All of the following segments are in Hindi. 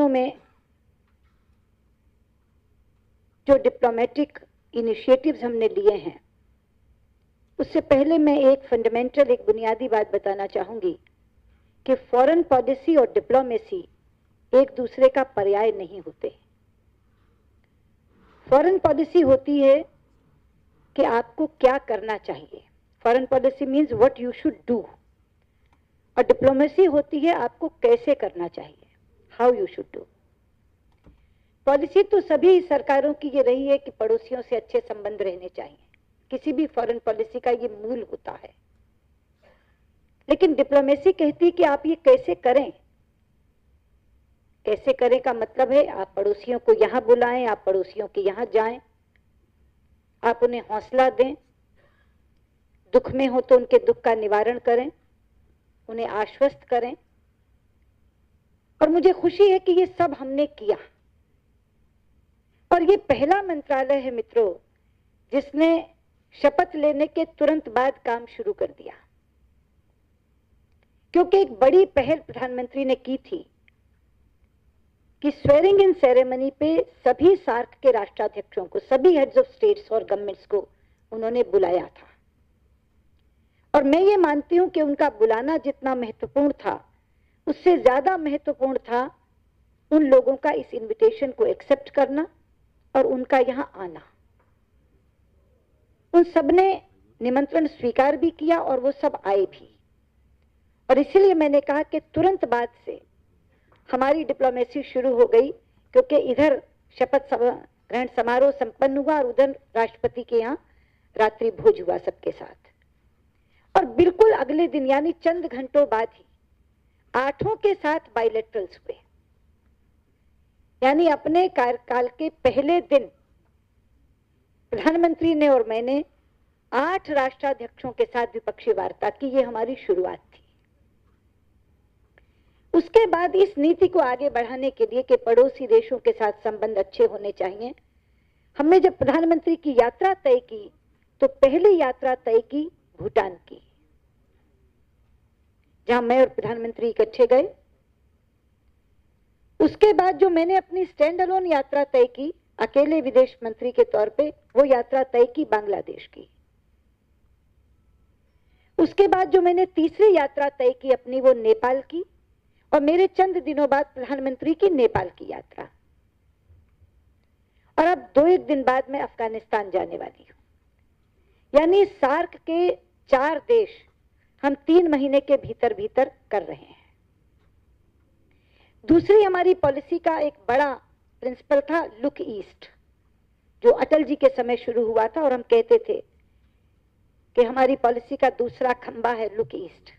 दिनों में जो डिप्लोमेटिक इनिशिएटिव्स हमने लिए हैं, उससे पहले मैं एक फंडामेंटल, एक बुनियादी बात बताना चाहूंगी कि फॉरेन पॉलिसी और डिप्लोमेसी एक दूसरे का पर्याय नहीं होते। फॉरेन पॉलिसी होती है कि आपको क्या करना चाहिए, foreign policy means what you should do, और डिप्लोमेसी होती है आपको कैसे करना चाहिए, how you should do. Policy तो सभी सरकारों की ये रही है कि पड़ोसियों से अच्छे संबंध रहने चाहिए, किसी भी फॉरेन पॉलिसी का ये मूल होता है। लेकिन डिप्लोमेसी कहती है कि आप ये कैसे करें। कैसे करें का मतलब है आप पड़ोसियों को यहां बुलाएं, आप पड़ोसियों के यहां जाएं, आप उन्हें हौसला दें, दुख में हो तो उनके दुख का निवारण करें, उन्हें आश्वस्त करें। और मुझे खुशी है कि ये सब हमने किया। और ये पहला मंत्रालय है मित्रों जिसने शपथ लेने के तुरंत बाद काम शुरू कर दिया, क्योंकि एक बड़ी पहल प्रधानमंत्री ने की थी कि स्वेरिंग इन सेरेमनी पे सभी सार्क के राष्ट्राध्यक्षों को, सभी हेड्स ऑफ स्टेट्स और गवर्नमेंट्स को उन्होंने बुलाया था। और मैं ये मानती हूं कि उनका बुलाना जितना महत्वपूर्ण था, उससे ज्यादा महत्वपूर्ण था उन लोगों का इस इनविटेशन को एक्सेप्ट करना और उनका यहां आना। उन सब ने निमंत्रण स्वीकार भी किया और वो सब आए भी। और इसीलिए मैंने कहा कि तुरंत बाद से हमारी डिप्लोमेसी शुरू हो गई, क्योंकि इधर शपथ ग्रहण समारोह संपन्न हुआ और उधर राष्ट्रपति के यहाँ रात्रि भोज हुआ सबके साथ। और बिल्कुल अगले दिन यानी चंद घंटों बाद ही 8 के साथ बायलैटरल्स हुए। यानी अपने कार्यकाल के पहले दिन प्रधानमंत्री ने और मैंने 8 राष्ट्राध्यक्षों के साथ द्विपक्षीय वार्ता की। ये हमारी शुरुआत थी। उसके बाद इस नीति को आगे बढ़ाने के लिए कि पड़ोसी देशों के साथ संबंध अच्छे होने चाहिए, हमने जब प्रधानमंत्री की यात्रा तय की तो पहली यात्रा तय की भूटान की, जहां मैं और प्रधानमंत्री इकट्ठे गए। उसके बाद जो मैंने अपनी स्टैंड अलोन यात्रा तय की अकेले विदेश मंत्री के तौर पे, वो यात्रा तय की बांग्लादेश की। उसके बाद जो मैंने तीसरी यात्रा तय की अपनी, वो नेपाल की, और मेरे चंद दिनों बाद प्रधानमंत्री की नेपाल की यात्रा। और अब 2-1 दिन बाद मैं अफगानिस्तान जाने वाली हूं। यानी सार्क के 4 देश हम 3 महीने के भीतर भीतर कर रहे हैं। दूसरी हमारी पॉलिसी का एक बड़ा प्रिंसिपल था लुक ईस्ट, जो अटल जी के समय शुरू हुआ था, और हम कहते थे कि हमारी पॉलिसी का दूसरा खंबा है लुक ईस्ट।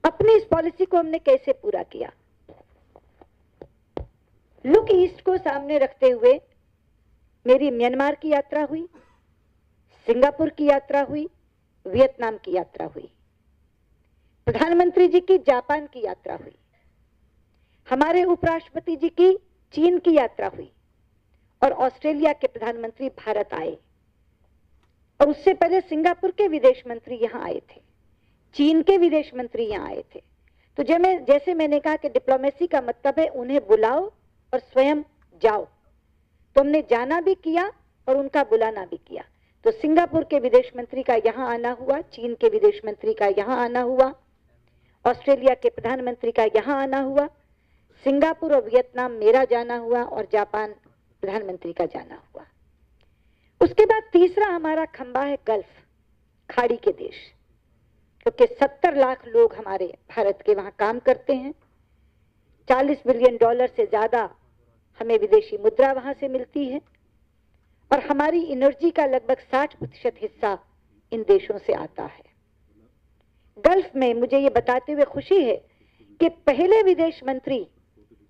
अपनी इस पॉलिसी को हमने कैसे पूरा किया? लुक ईस्ट को सामने रखते हुए मेरी म्यांमार की यात्रा हुई, सिंगापुर की यात्रा हुई, वियतनाम की यात्रा हुई, प्रधानमंत्री जी की जापान की यात्रा हुई, हमारे उपराष्ट्रपति जी की चीन की यात्रा हुई, और ऑस्ट्रेलिया के प्रधानमंत्री भारत आए। और उससे पहले सिंगापुर के विदेश मंत्री यहां आए थे, चीन के विदेश मंत्री यहां आए थे। तो जैसे मैंने कहा कि डिप्लोमेसी का मतलब है उन्हें बुलाओ और स्वयं जाओ, तो हमने जाना भी किया और उनका बुलाना भी किया। तो सिंगापुर के विदेश मंत्री का यहां आना हुआ, चीन के विदेश मंत्री का यहां आना हुआ, ऑस्ट्रेलिया के प्रधानमंत्री का यहां आना हुआ, सिंगापुर और वियतनाम मेरा जाना हुआ, और जापान प्रधानमंत्री का जाना हुआ। उसके बाद तीसरा हमारा खंबा है गल्फ, खाड़ी के देश, क्योंकि 70 लाख लोग हमारे भारत के वहां काम करते हैं। $40 बिलियन से ज्यादा हमें विदेशी मुद्रा वहां से मिलती है, और हमारी एनर्जी का लगभग 60% हिस्सा इन देशों से आता है। गल्फ में मुझे ये बताते हुए खुशी है कि पहले विदेश मंत्री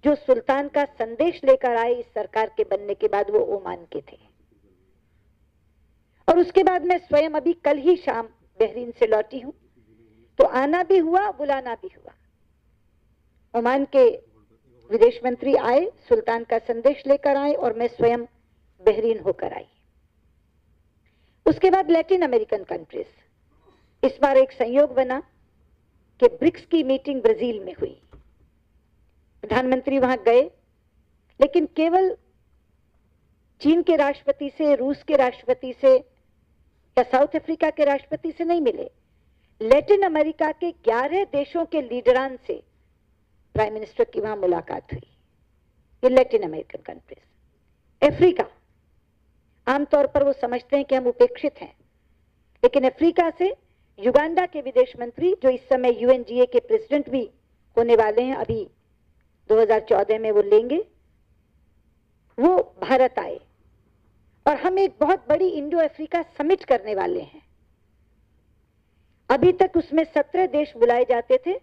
जो सुल्तान का संदेश लेकर आए इस सरकार के बनने के बाद, वो ओमान के थे। और उसके बाद मैं स्वयं अभी कल ही शाम बहरीन से लौटी हूं, तो आना भी हुआ, बुलाना भी हुआ। ओमान के विदेश मंत्री आए, सुल्तान का संदेश लेकर आए, और मैं स्वयं बहरीन होकर आई। उसके बाद लैटिन अमेरिकन कंट्रीज, इस बार एक संयोग बना कि ब्रिक्स की मीटिंग ब्राजील में हुई। प्रधानमंत्री वहां गए, लेकिन केवल चीन के राष्ट्रपति से, रूस के राष्ट्रपति से या साउथ अफ्रीका के राष्ट्रपति से नहीं मिले। लैटिन अमेरिका के 11 देशों के लीडरान से प्राइम मिनिस्टर की वहां मुलाकात हुई। ये लैटिन अमेरिकन कंट्रीज। अफ्रीका, आमतौर पर वो समझते हैं कि हम उपेक्षित हैं, लेकिन अफ्रीका से युगांडा के विदेश मंत्री, जो इस समय यूएनजीए के प्रेसिडेंट भी होने वाले हैं, अभी 2014 में वो लेंगे, वो भारत आए और हम एक बहुत बड़ी इंडो अफ्रीका समिट करने वाले हैं। अभी तक उसमें 17 देश बुलाए जाते थे।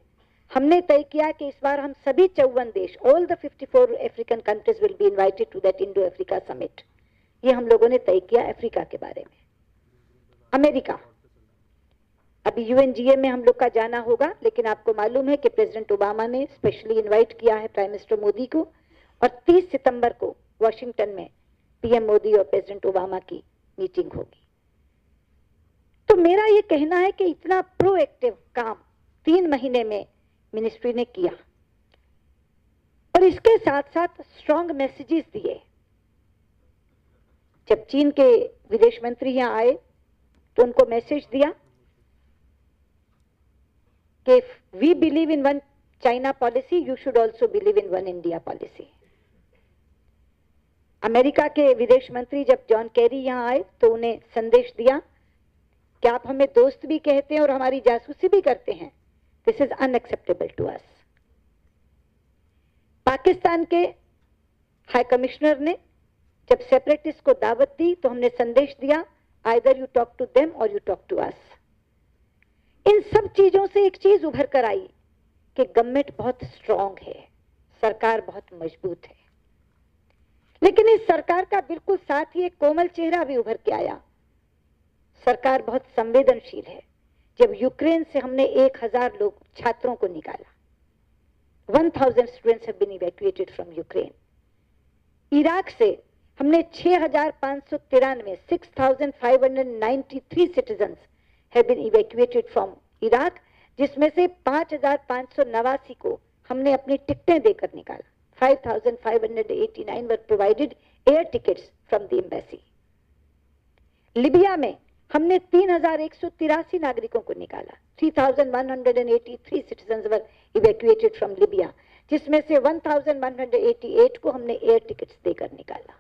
हमने तय किया कि इस बार हम सभी 54 देश, all the 54 African countries will be invited to that Indo Africa summit. ये हम लोगों ने तय किया अफ्रीका के बारे में। अमेरिका, अभी यूएनजीए में हम लोग का जाना होगा, लेकिन आपको मालूम है कि प्रेसिडेंट ओबामा ने स्पेशली इनवाइट किया है प्राइम मिनिस्टर मोदी को, और 30 सितंबर को वॉशिंगटन में पीएम मोदी और प्रेसिडेंट ओबामा की मीटिंग होगी। तो मेरा ये कहना है कि इतना प्रोएक्टिव काम 3 महीने में मिनिस्ट्री ने किया, और इसके साथ साथ स्ट्रॉन्ग मैसेजेस दिए। जब चीन के विदेश मंत्री यहां आए तो उनको मैसेज दिया कि we believe in one China policy, you should also believe in one India policy. America के विदेश मंत्री जब जॉन कैरी यहां आए तो उन्हें संदेश दिया कि आप हमें दोस्त भी कहते हैं और हमारी जासूसी भी करते हैं, this is unacceptable to us. Pakistan के हाई कमिश्नर ने जब सेपरेटिस्ट को दावत दी तो हमने संदेश दिया, either you talk to them or you talk to us. इन सब चीजों से एक चीज उभर कर आई कि गवर्नमेंट बहुत स्ट्रांग है, सरकार बहुत मजबूत है। लेकिन इस सरकार का बिल्कुल साथ ही एक कोमल चेहरा भी उभर के आया। सरकार बहुत संवेदनशील है। जब यूक्रेन से हमने 1000 लोग, छात्रों को निकाला, 1000 students have been evacuated from Ukraine. Iraq से हमने 6593, 6593 citizens have been evacuated from Iraq, जिसमें से 5589 को हमने अपनी टिकटें देकर निकाला। 5589 वर provided air tickets from the embassy. Libya में हमने 3183 नागरिकों को निकाला। 3183 citizens were evacuated from Libya, जिसमें से 1188 को हमने एयर टिकट्स देकर निकाला।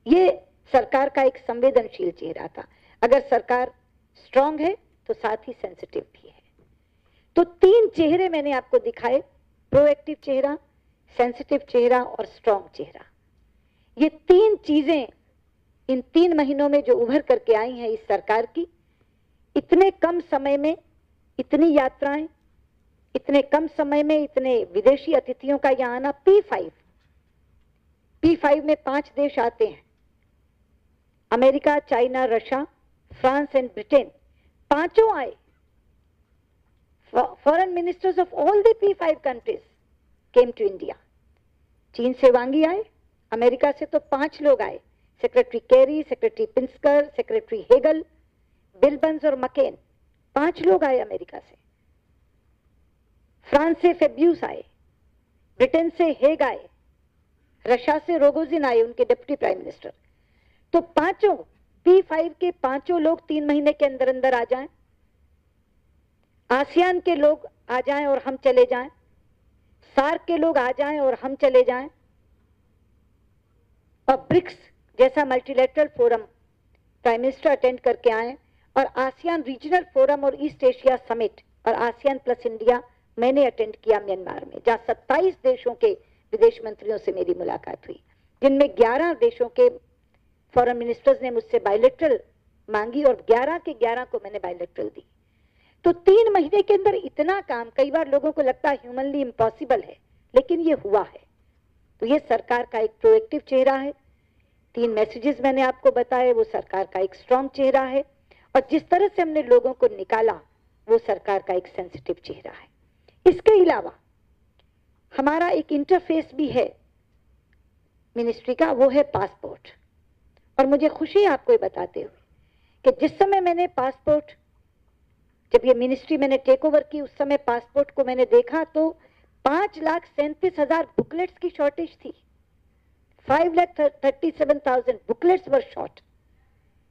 ये सरकार का एक संवेदनशील चेहरा था। अगर सरकार स्ट्रांग है तो साथ ही सेंसिटिव भी है। तो 3 चेहरे मैंने आपको दिखाए, प्रोएक्टिव चेहरा, सेंसिटिव चेहरा और स्ट्रांग चेहरा। ये 3 चीजें इन 3 महीनों में जो उभर करके आई हैं इस सरकार की, इतने कम समय में इतनी यात्राएं, इतने कम समय में इतने विदेशी अतिथियों का यहाँ आना। P5 में 5 देश आते हैं, America, China, Russia, France and Britain, पांचों आए। Foreign ministers of all the P5 countries came to India. चीन से वांगी आए, अमेरिका से तो 5 लोग आए, secretary Kerry, secretary Pritzker, secretary Hagel, bill burns और मकेन, 5 लोग आए अमेरिका से। फ्रांस से फेब्यूस आए, ब्रिटेन से हेग आए, रशिया से रोगोजिन आए, उनके डिप्टी प्राइम मिनिस्टर। तो पांचों P5 के 5 लोग 3 महीने के अंदर अंदर आ जाएं, आसियान के लोग आ जाएं और हम चले जाएं, सार्क के लोग आ जाएं और हम चले जाएं, और ब्रिक्स जैसा multilateral forum prime minister attend करके आए, और आसियान रीजनल फोरम और ईस्ट एशिया समिट और आसियान प्लस इंडिया मैंने अटेंड किया म्यांमार में, जहां 27 देशों के विदेश मंत्रियों से मेरी मुलाकात हुई, जिनमें 11 देशों के फॉरेन मिनिस्टर्स ने मुझसे बायलैटरल मांगी और 11 के 11 को मैंने बायलैटरल दी। तो 3 महीने के अंदर इतना काम, कई बार लोगों को लगता है ह्यूमनली इम्पॉसिबल है, लेकिन ये हुआ है। तो ये सरकार का एक प्रोएक्टिव चेहरा है। 3 मैसेजेस मैंने आपको बताए, वो सरकार का एक स्ट्रॉन्ग चेहरा है, और जिस तरह से हमने लोगों को निकाला वो सरकार का एक सेंसिटिव चेहरा है। इसके अलावा हमारा एक इंटरफेस भी है मिनिस्ट्री का, वो है पासपोर्ट। और मुझे खुशी है आपको ये बताते हुए कि जिस समय मैंने पासपोर्ट, जब ये मिनिस्ट्री मैंने टेक ओवर की, उस समय पासपोर्ट को मैंने देखा तो 5,37,000 बुकलेट्स की शॉर्टेज थी। 5,37,000 बुकलेट्स वर शॉर्ट।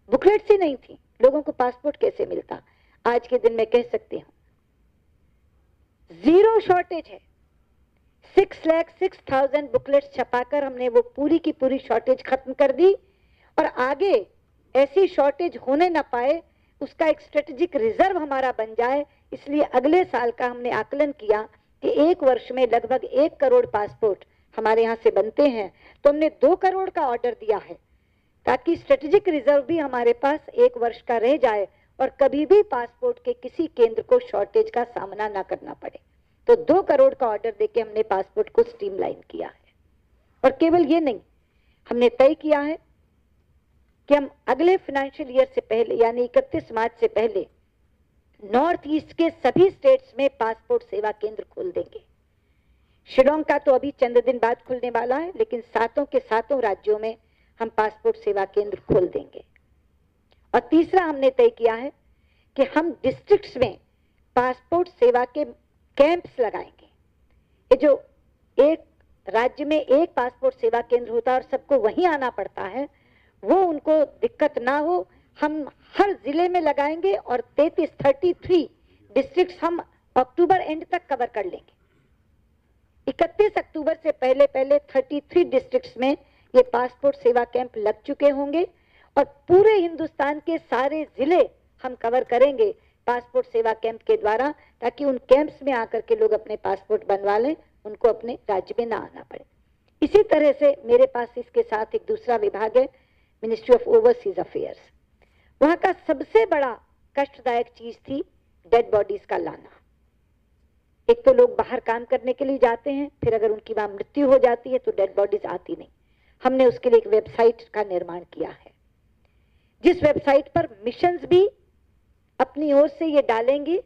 बुकलेट्स ही नहीं थी, लोगों को पासपोर्ट कैसे मिलता? आज के दिन में कह सकती हूं जीरो शॉर्टेज है। 6,06,000 बुकलेट्स छपाकर हमने वो पूरी की पूरी शॉर्टेज खत्म कर दी, और आगे ऐसी शॉर्टेज होने ना पाए उसका एक स्ट्रेटेजिक रिजर्व हमारा बन जाए। इसलिए अगले साल का हमने आकलन किया कि एक वर्ष में लगभग 1 करोड़ पासपोर्ट हमारे यहाँ से बनते हैं, तो हमने 2 करोड़ का ऑर्डर दिया है ताकि स्ट्रेटेजिक रिजर्व भी हमारे पास 1 वर्ष का रह जाए और कभी भी पासपोर्ट के किसी केंद्र को शॉर्टेज का सामना ना करना पड़े। तो 2 करोड़ का ऑर्डर देके हमने पासपोर्ट को स्ट्रीमलाइन किया है। और केवल ये नहीं, हमने तय किया है कि हम अगले फाइनेंशियल ईयर से पहले यानी 31 मार्च से पहले नॉर्थ ईस्ट के सभी स्टेट्स में पासपोर्ट सेवा केंद्र खोल देंगे। शिलोंग का तो अभी चंद दिन बाद खुलने वाला है, लेकिन सातों के सातों राज्यों में हम पासपोर्ट सेवा केंद्र खोल देंगे। और तीसरा हमने तय किया है कि हम डिस्ट्रिक्ट्स में पासपोर्ट सेवा के कैंप्स लगाएंगे। ये जो एक राज्य में एक पासपोर्ट सेवा केंद्र होता है और सबको वहीं आना पड़ता है, वो उनको दिक्कत ना हो, हम हर जिले में लगाएंगे और 33 डिस्ट्रिक्ट्स हम अक्टूबर एंड तक कवर कर लेंगे। 31 अक्टूबर से पहले पहले 33 डिस्ट्रिक्ट्स में ये पासपोर्ट सेवा कैंप लग चुके होंगे और पूरे हिंदुस्तान के सारे जिले हम कवर करेंगे पासपोर्ट सेवा कैंप के द्वारा, ताकि उन कैंप्स में आकर के लोग अपने पासपोर्ट बनवा लें, उनको अपने राज्य में ना आना पड़े। इसी तरह से मेरे पास इसके साथ एक दूसरा विभाग है, मिनिस्ट्री ऑफ ओवरसीज अफेयर्स। वहां का सबसे बड़ा कष्टदायक चीज थी डेड बॉडीज का लाना। एक तो लोग बाहर काम करने के लिए जाते हैं, फिर अगर उनकी वहां मृत्यु हो जाती है तो डेड बॉडीज आती नहीं। हमने उसके लिए एक वेबसाइट का निर्माण किया है, जिस वेबसाइट पर मिशंस भी अपनी ओर से ये डालेंगे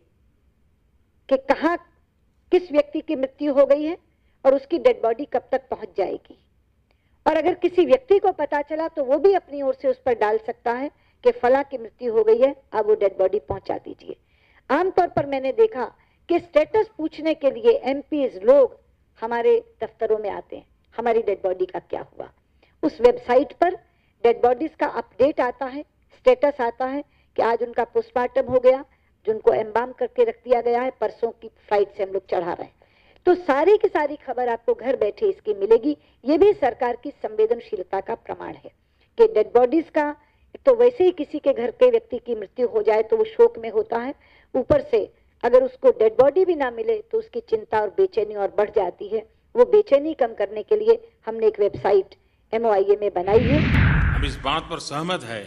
कि कहां किस व्यक्ति की मृत्यु हो गई है और उसकी डेड बॉडी कब तक पहुंच जाएगी। और अगर किसी व्यक्ति को पता चला तो वो भी अपनी ओर से उस पर डाल सकता है कि फला की मृत्यु हो गई है, अब वो डेड बॉडी पहुंचा दीजिए। आमतौर पर मैंने देखा कि स्टेटस पूछने के लिए एमपीज लोग हमारे दफ्तरों में आते हैं, हमारी डेड बॉडी का क्या हुआ। उस वेबसाइट पर डेड बॉडीज का अपडेट आता है, स्टेटस आता है कि आज उनका पोस्टमार्टम हो गया, जिनको एम्बाम करके रख दिया गया है, परसों की फ्लाइट से हम लोग चढ़ा रहे हैं। तो सारी की सारी खबर आपको घर बैठे इसकी मिलेगी। ये भी सरकार की संवेदनशीलता का प्रमाण है कि डेड बॉडीज का तो वैसे ही किसी के घर के व्यक्ति की मृत्यु हो जाए तो वो शोक में होता है, ऊपर से अगर उसको डेड बॉडी भी ना मिले तो उसकी चिंता और बेचैनी और बढ़ जाती है। वो बेचैनी कम करने के लिए हमने एक वेबसाइट MOIA में बनाई है। हम इस बात पर सहमत है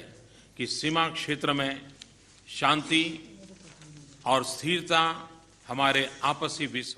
कि सीमा क्षेत्र में शांति और स्थिरता हमारे आपसी विश्वास